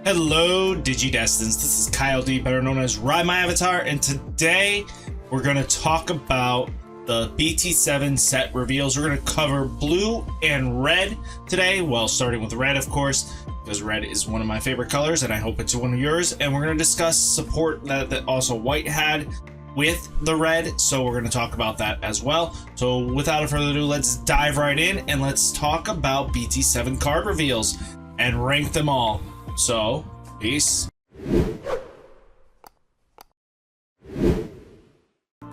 Hello, Digidestins. This is Kyle D, better known as Ridemyavatar, and today we're going to talk about the Bt-7 set reveals. We're going to cover blue and red today, well, starting with red, of course, because red is one of my favorite colors, and I hope it's one of yours. And we're going to discuss support that also white had with the red, so we're going to talk about that as well. So without further ado, let's dive right in and let's talk about Bt-7 card reveals and rank them all. So, peace.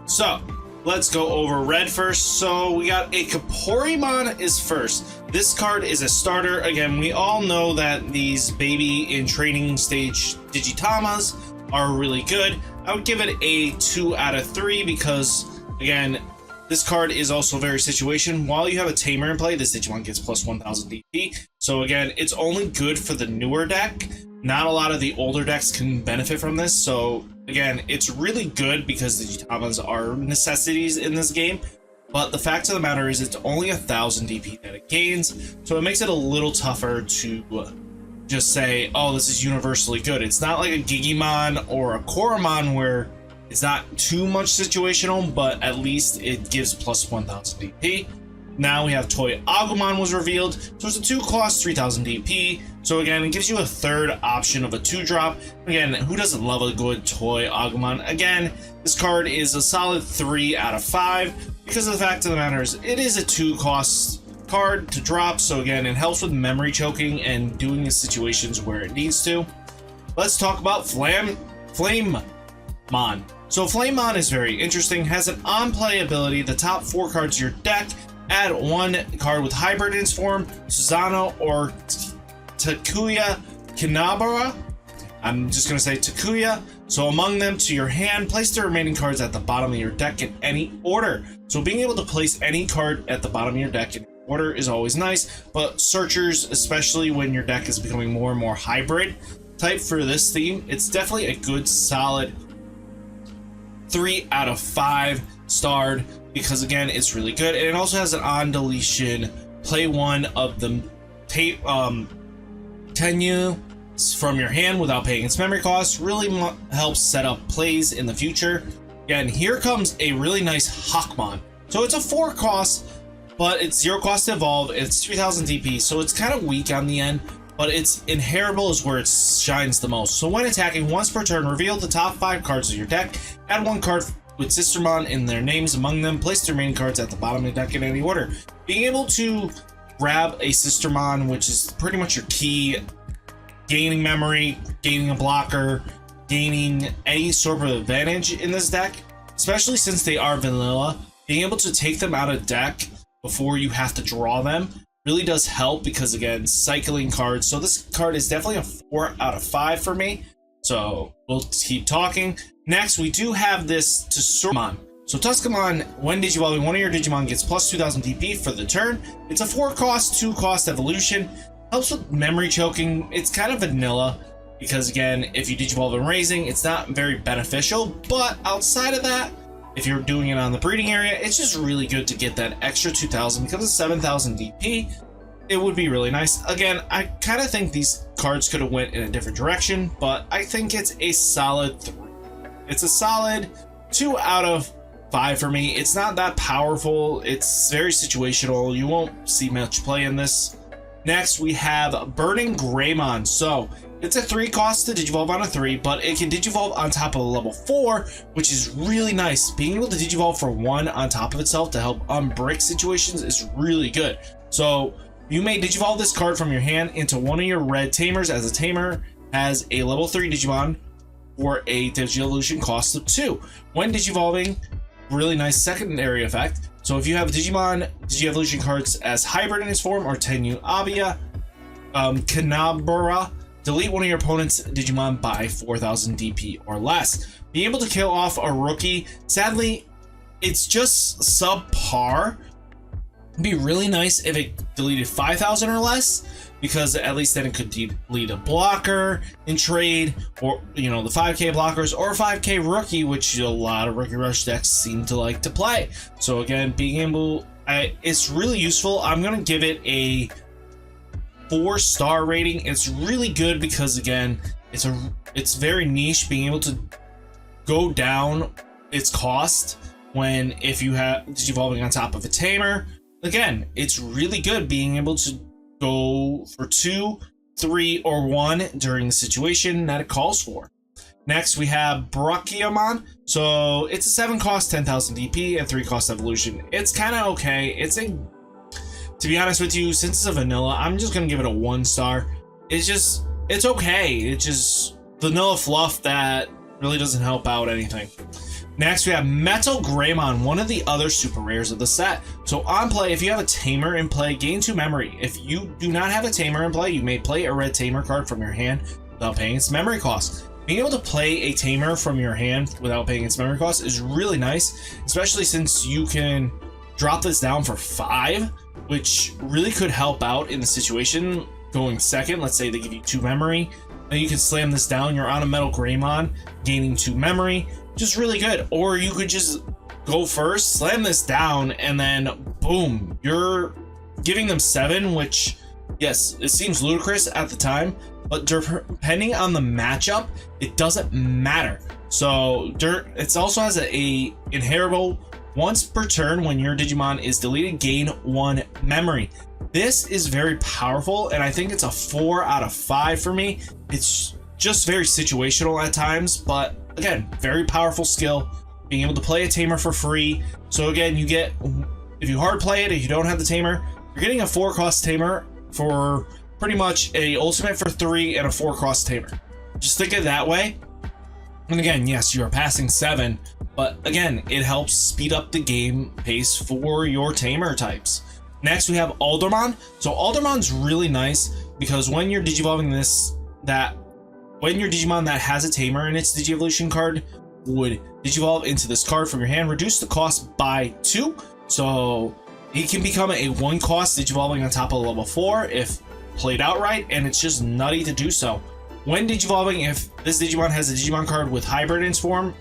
So, let's go over red first. So, we got a Capori Mona is first. This card is a starter. Again, we all know that these baby in training stage Digitamas are really good. I would give it a 2 out of 3 because, again, this card is also very situation. While you have a Tamer in play, this Digimon gets plus 1000 DP. So again, it's only good for the newer deck. Not a lot of the older decks can benefit from this. So again, it's really good because the Digitamas are necessities in this game. But the fact of the matter is it's only 1000 DP that it gains. So it makes it a little tougher to just say, oh, this is universally good. It's not like a Digimon or a Coromon where it's not too much situational, but at least it gives plus 1000 DP. Now we have Toy Agamon was revealed. So it's a 2-cost, 3000 DP. So again, it gives you a third option of a 2-drop. Again, who doesn't love a good Toy Agamon? Again, this card is a solid 3 out of 5 because of the fact of the matter is it is a 2-cost card to drop. So again, it helps with memory choking and doing the situations where it needs to. Let's talk about Flamemon. So Flamemon is very interesting, has an on-play ability. The top 4 cards of your deck, add 1 card with hybrid in its form, Susanoo or Takuya Kinabara. I'm just going to say Takuya. So among them to your hand, place the remaining cards at the bottom of your deck in any order. So being able to place any card at the bottom of your deck in order is always nice, but searchers, especially when your deck is becoming more and more hybrid type for this theme, it's definitely a good solid 3 out of 5 starred because again it's really good, and it also has an on deletion play 1 of the Tenu from your hand without paying its memory cost. Really helps set up plays in the future. Again, here comes a really nice Hawkmon. So it's a 4-cost, but it's 0 cost to evolve. It's 3000 DP, so it's kind of weak on the end, but its inheritable is where it shines the most. So when attacking once per turn, reveal the top 5 cards of your deck, add 1 card with Surmon in their names among them, place the remaining cards at the bottom of the deck in any order. Being able to grab a Surmon, which is pretty much your key, gaining memory, gaining a blocker, gaining any sort of advantage in this deck, especially since they are vanilla, being able to take them out of deck before you have to draw them really does help because again, cycling cards. So this card is definitely a 4 out of 5 for me. So we'll keep talking. Next, we do have this Surmon. So Tuscamon, when Digivolving, one of your Digimon gets plus 2000 DP for the turn. It's a 4-cost, 2-cost evolution. Helps with memory choking. It's kind of vanilla because again, if you Digivolve and raising, it's not very beneficial. But outside of that, if you're doing it on the breeding area, it's just really good to get that extra 2000 because of 7000 DP. It would be really nice. Again, I kind of think these cards could have went in a different direction, but I think it's a solid 3. It's a solid 2 out of 5 for me. It's not that powerful. It's very situational. You won't see much play in this. Next, we have Burning Greymon. So it's a 3-cost to Digivolve on a 3, but it can Digivolve on top of a level 4, which is really nice. Being able to Digivolve for 1 on top of itself to help unbrick situations is really good. So you may Digivolve this card from your hand into one of your red Tamers, as a Tamer has a level 3 Digimon for a Digivolution cost of 2. When Digivolving, really nice secondary effect. So if you have Digimon Digievolution cards as hybrid in its form or Tenu Abia, Kinabara, delete one of your opponent's Digimon by 4000 DP or less. Being able to kill off a rookie, sadly, it's just subpar. It'd be really nice if it deleted 5000 or less, because at least then it could delete a blocker in trade, or you know, the 5k blockers, or 5k rookie, which a lot of Rookie Rush decks seem to like to play. So again, being able, it's really useful. I'm gonna give it a 4-star rating. It's really good because again, it's very niche, being able to go down its cost when if you have Digivolving on top of a tamer. Again, it's really good being able to go for 2, 3, or 1 during the situation that it calls for. Next, we have Brachiomon. So it's a 7 cost, 10,000 DP, and 3 cost evolution. It's kind of okay. To be honest with you, since it's a vanilla, I'm just gonna give it a 1-star. It's okay. It's just vanilla fluff that really doesn't help out anything. Next, we have Metal Greymon, one of the other super rares of the set. So on play, if you have a tamer in play, gain 2 memory. If you do not have a tamer in play, you may play a red tamer card from your hand without paying its memory cost. Being able to play a tamer from your hand without paying its memory cost is really nice, especially since you can drop this down for 5, which really could help out in the situation going second. Let's say they give you 2 memory, and you can slam this down. You're on a Metal Greymon, gaining 2 memory, just really good. Or you could just go first, slam this down, and then boom, you're giving them 7, which, yes, it seems ludicrous at the time, but depending on the matchup, it doesn't matter. So it also has a inheritable once per turn. When your Digimon is deleted, gain 1 memory. This is very powerful, and I think it's a 4 out of 5 for me. It's just very situational at times, but again, very powerful skill, being able to play a tamer for free. So again, you get, if you hard play it, if you don't have the tamer, you're getting a 4 cost tamer for pretty much a ultimate for 3 and a 4 cost tamer. Just think of it that way. And again, yes, you are passing 7, but again, it helps speed up the game pace for your tamer types. Next, we have Alderman. So Alderman's really nice because when you're digivolving when your Digimon that has a tamer in its Digievolution card would digivolve into this card from your hand, reduce the cost by 2. So it can become a 1 cost Digivolving on top of level 4 if played outright, and it's just nutty to do so. When Digivolving, if this Digimon has a Digimon card with hybrid in its form,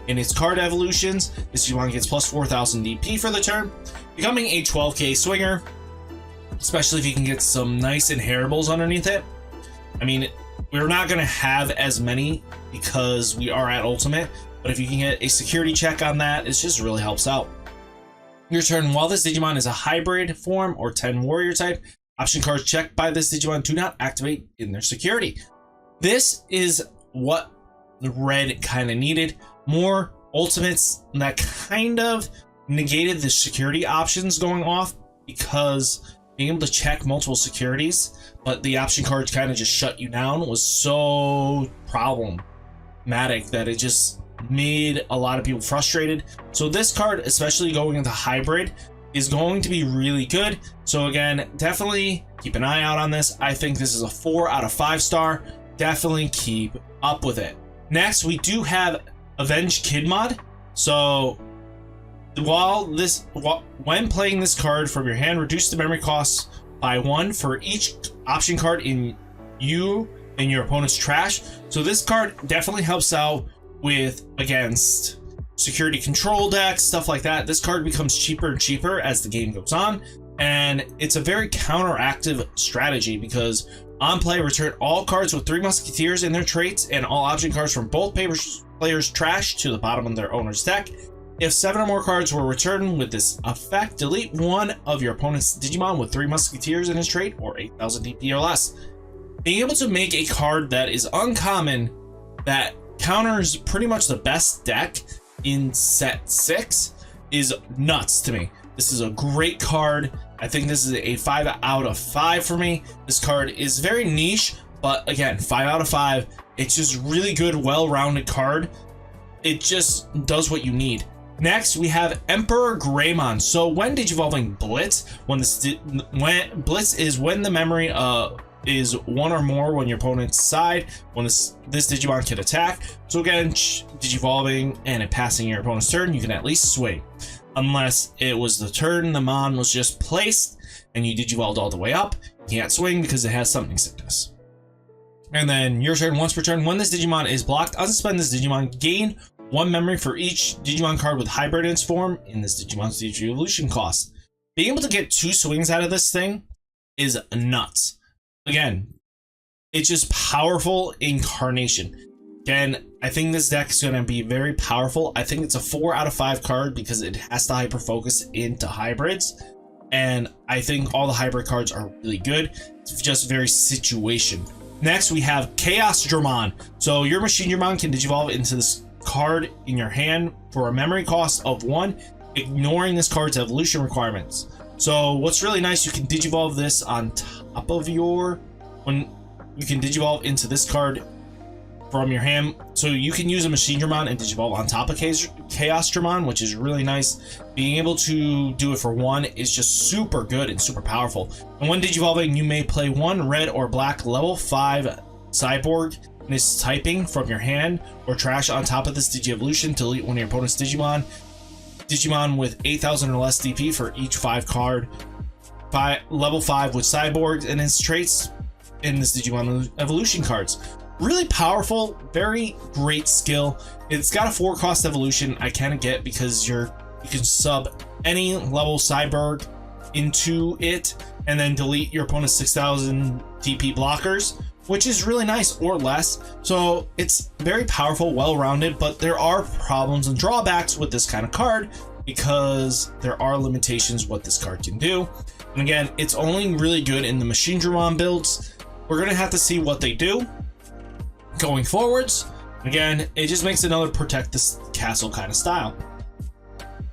in its card evolutions, this Digimon gets plus 4,000 DP for the turn, becoming a 12k swinger, especially if you can get some nice inheritables underneath it. I mean, we're not going to have as many because we are at ultimate, but if you can get a security check on that, it just really helps out. Your turn, while this Digimon is a hybrid form or 10 warrior type, option cards checked by this Digimon do not activate in their security. This is what the red kind of needed. More ultimates that kind of negated the security options going off, because being able to check multiple securities, but the option cards kind of just shut you down, was so problematic that it just made a lot of people frustrated. So this card, especially going into hybrid, is going to be really good. So again, definitely keep an eye out on this. I think this is a 4 out of 5 star. Definitely keep up with it. Next, we do have Avenger Kid Mod. So when playing this card from your hand, reduce the memory costs by 1 for each option card in your opponent's trash. So this card definitely helps out with against security control decks, stuff like that. This card becomes cheaper and cheaper as the game goes on, and it's a very counteractive strategy because on play, return all cards with 3 musketeers in their traits and all option cards from both players' trash to the bottom of their owner's deck. If 7 or more cards were returned with this effect, delete one of your opponent's Digimon with 3 musketeers in his trait or 8,000 DP or less. Being able to make a card that is uncommon that counters pretty much the best deck in set 6 is nuts to me. This is a great card. I think this is a 5 out of 5 for me. This card is very niche, but again, 5 out of 5. It's just really good, well-rounded card. It just does what you need. Next, we have Emperor Greymon. So when Digivolving Blitz, when Blitz is when the memory is 1 or more when your opponent's side, when this Digimon can attack. So again, Digivolving and it passing your opponent's turn, you can at least swing. Unless it was the turn the Mon was just placed and you Digivolved all the way up, you can't swing because it has summoning sickness. And then your turn, once per turn, when this Digimon is blocked, unsuspend this Digimon, gain 1 memory for each Digimon card with hybrid in its form in this Digimon's Digievolution cost. Being able to get 2 swings out of this thing is nuts. again, it's just powerful incarnation. Again, I think this deck is going to be very powerful. I think it's a 4 out of 5 card because it has to hyper focus into hybrids. And I think all the hybrid cards are really good. It's just very situation. Next, we have Gigastorm. So your Machine Dramon can digivolve into this card in your hand for a memory cost of 1, ignoring this card's evolution requirements. So what's really nice, you can digivolve this on top of your... when you can digivolve into this card from your hand, so you can use a Machine Dramon and digivolve on top of Gigastorm, which is really nice. Being able to do it for 1 is just super good and super powerful. And when digivolving, you may play 1 red or black level 5 cyborg and its typing from your hand or trash on top of this Digi-Evolution to delete one of your opponent's Digimon with 8,000 or less DP for each 5 card level 5 with cyborgs and its traits in this Digimon evolution cards. Really powerful, very great skill. It's got a 4 cost evolution I kind of get because you can sub any level cyborg into it and then delete your opponent's 6,000 DP blockers, which is really nice, or less. So it's very powerful, well-rounded, but there are problems and drawbacks with this kind of card because there are limitations what this card can do. And again, it's only really good in the Machine Dramon builds. We're gonna have to see what they do going forwards. Again, it just makes another protect this castle kind of style.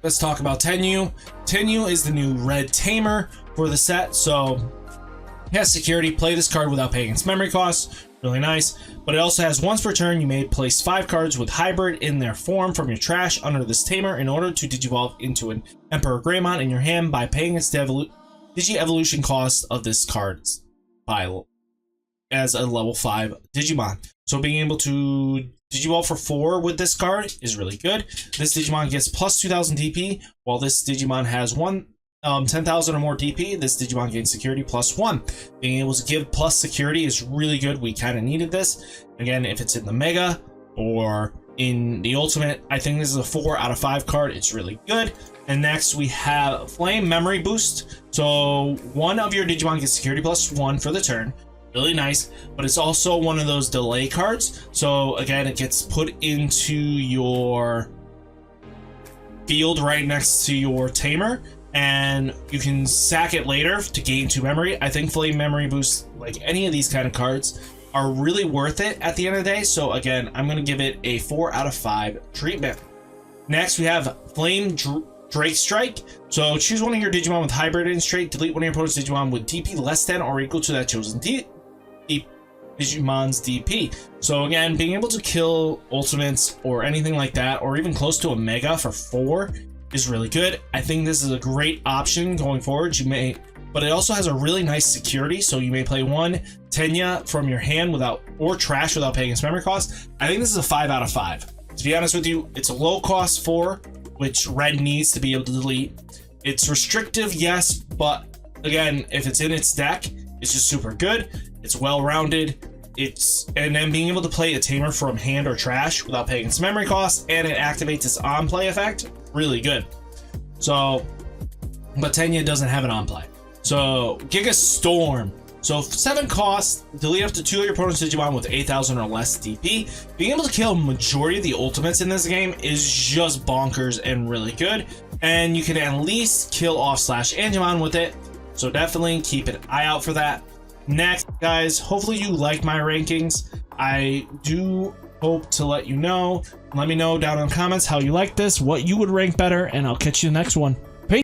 Let's talk about Tenu. Tenu is the new red tamer for the set, so it has security. Play this card without paying its memory costs. Really nice. But it also has once per turn, you may place 5 cards with hybrid in their form from your trash under this tamer in order to digivolve into an Emperor Greymon in your hand by paying its Digi-Evolution cost of this card as a level 5 Digimon. So being able to digivolve for 4 with this card is really good. This Digimon gets plus 2,000 DP, while this Digimon has 10,000 or more DP. This Digimon gains security plus 1. Being able to give plus security is really good. We kind of needed this. Again, if it's in the Mega or in the Ultimate, I think this is a 4 out of 5 card. It's really good. And next we have Flame Memory Boost. So one of your Digimon gets security plus 1 for the turn. Really nice, but it's also one of those delay cards. So again, it gets put into your field right next to your tamer, and you can sack it later to gain 2 memory. I think Flame Memory Boost, like any of these kind of cards, are really worth it at the end of the day. So again, I'm going to give it a 4 out of 5 treatment. Next, we have Flame Drake Strike. So choose one of your Digimon with hybrid in trait, delete one of your opponent's Digimon with DP less than or equal to that chosen Digimon's DP. So again, being able to kill ultimates or anything like that, or even close to a Mega for 4 is really good. I think this is a great option going forward. But it also has a really nice security, so you may play 1 Tenya from your hand or trash without paying its memory cost. I think this is a 5 out of 5. To be honest with you, it's a low cost 4, which red needs to be able to delete. It's restrictive, yes, but again, if it's in its deck, it's just super good. It's well-rounded. And then being able to play a tamer from hand or trash without paying its memory cost, and it activates its on-play effect, really good. So, but Tenya doesn't have an on-play. So, Gigastorm. So 7 costs, delete up to 2 of your opponent's Digimon with 8,000 or less DP. Being able to kill a majority of the ultimates in this game is just bonkers and really good. And you can at least kill off /Angemon with it. So definitely keep an eye out for that. Next, guys, hopefully you like my rankings. I do hope to let you know. Let me know down in the comments how you like this, what you would rank better, and I'll catch you in the next one.